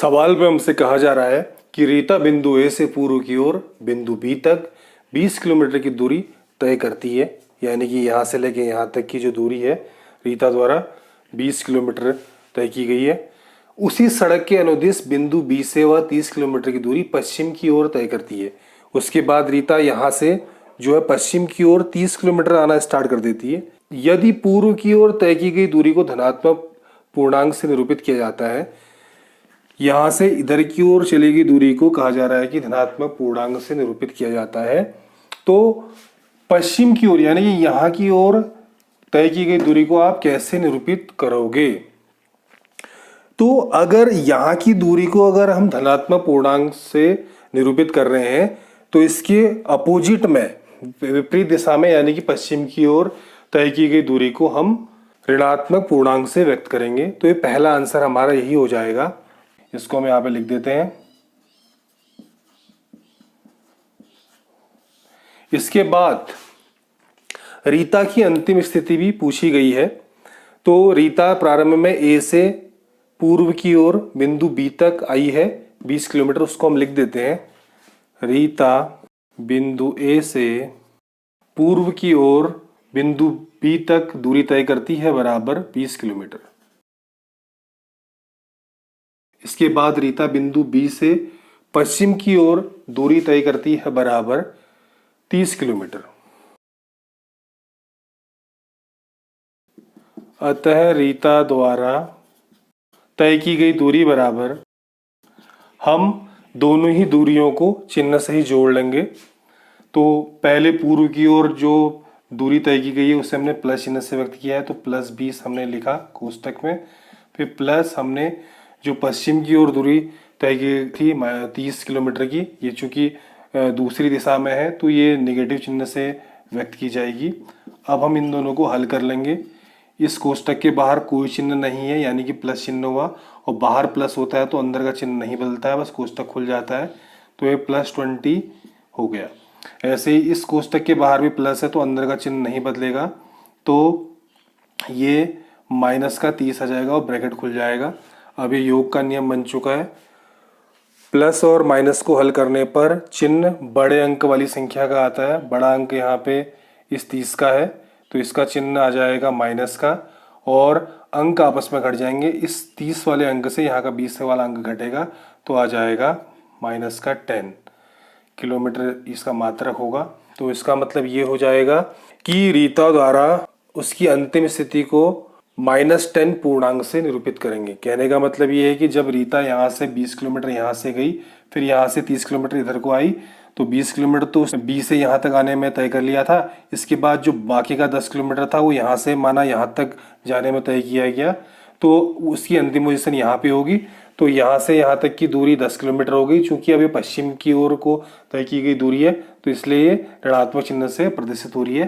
सवाल में हमसे कहा जा रहा है कि रीता बिंदु ए से पूर्व की ओर बिंदु बी तक 20 किलोमीटर की दूरी तय करती है। यानी कि यहाँ से लेके यहाँ तक की जो दूरी है रीता द्वारा 20 किलोमीटर तय की गई है। उसी सड़क के अनुदिश बिंदु बी से वह 30 किलोमीटर की दूरी पश्चिम की ओर तय करती है। उसके बाद रीता यहाँ से जो है पश्चिम की ओर 30 किलोमीटर आना स्टार्ट कर देती है। यदि पूर्व की ओर तय की गई दूरी को धनात्मक पूर्णांक से निरूपित किया जाता है, यहाँ से इधर की ओर चली गई दूरी को कहा जा रहा है कि धनात्मक पूर्णांक से निरूपित किया जाता है। तो पश्चिम की ओर यानी कि यहाँ की ओर तय की गई दूरी को आप कैसे निरूपित करोगे? तो अगर यहाँ की दूरी को अगर हम धनात्मक पूर्णांक से निरूपित कर रहे हैं तो इसके अपोजिट में विपरीत दिशा में यानी कि पश्चिम की ओर तय की गई दूरी को हम ऋणात्मक पूर्णांक से व्यक्त करेंगे। तो ये पहला आंसर हमारा यही हो जाएगा। इसको हम यहाँ पे लिख देते हैं। इसके बाद रीता की अंतिम स्थिति भी पूछी गई है। तो रीता प्रारंभ में ए से पूर्व की ओर बिंदु बी तक आई है 20 किलोमीटर, उसको हम लिख देते हैं। रीता बिंदु ए से पूर्व की ओर बिंदु बी तक दूरी तय करती है बराबर 20 किलोमीटर। इसके बाद रीता बिंदु बी से पश्चिम की ओर दूरी तय करती है बराबर 30 किलोमीटर। अतः रीता द्वारा तय की गई दूरी बराबर, हम दोनों ही दूरियों को चिन्ह से ही जोड़ लेंगे। तो पहले पूर्व की ओर जो दूरी तय की गई है उसे हमने प्लस चिन्ह से व्यक्त किया है, तो प्लस 20 हमने लिखा कोष्टक में। फिर प्लस हमने जो पश्चिम की ओर दूरी तय की थी 30 किलोमीटर की, ये चूंकि दूसरी दिशा में है तो ये नेगेटिव चिन्ह से व्यक्त की जाएगी। अब हम इन दोनों को हल कर लेंगे। इस कोष्टक के बाहर कोई चिन्ह नहीं है यानी कि प्लस चिन्ह हुआ, और बाहर प्लस होता है तो अंदर का चिन्ह नहीं बदलता है, बस कोष्टक खुल जाता है। तो ये +20 हो गया। ऐसे ही इस कोष्टक के बाहर भी प्लस है तो अंदर का चिन्ह नहीं बदलेगा, तो ये -30 आ जाएगा और ब्रैकेट खुल जाएगा। अब ये योग का नियम बन चुका है। प्लस और माइनस को हल करने पर चिन्ह बड़े अंक वाली संख्या का आता है। बड़ा अंक यहाँ पे इस 30 का है तो इसका चिन्ह आ जाएगा माइनस का, और अंक आपस में घट जाएंगे। इस 30 वाले अंक से यहाँ का 20 वाला अंक घटेगा तो आ जाएगा -10 किलोमीटर इसका मात्रक होगा। तो इसका मतलब ये हो जाएगा कि रीता द्वारा उसकी अंतिम स्थिति को -10 पूर्णांक से निरूपित करेंगे। कहने का मतलब ये है कि जब रीता यहाँ से 20 किलोमीटर यहाँ से गई, फिर यहाँ से 30 किलोमीटर इधर को आई, तो 20 किलोमीटर तो उसने बी से यहाँ तक आने में तय कर लिया था। इसके बाद जो बाकी का 10 किलोमीटर था वो यहाँ से माना यहाँ तक जाने में तय किया गया, तो उसकी अंतिम पोजीशन यहाँ पे होगी। तो यहाँ से यहाँ तक की दूरी 10 किलोमीटर हो गई। चूंकि अभी पश्चिम की ओर को तय की गई दूरी है तो इसलिए ये ऋणात्मक चिन्ह से प्रदर्शित हो रही है।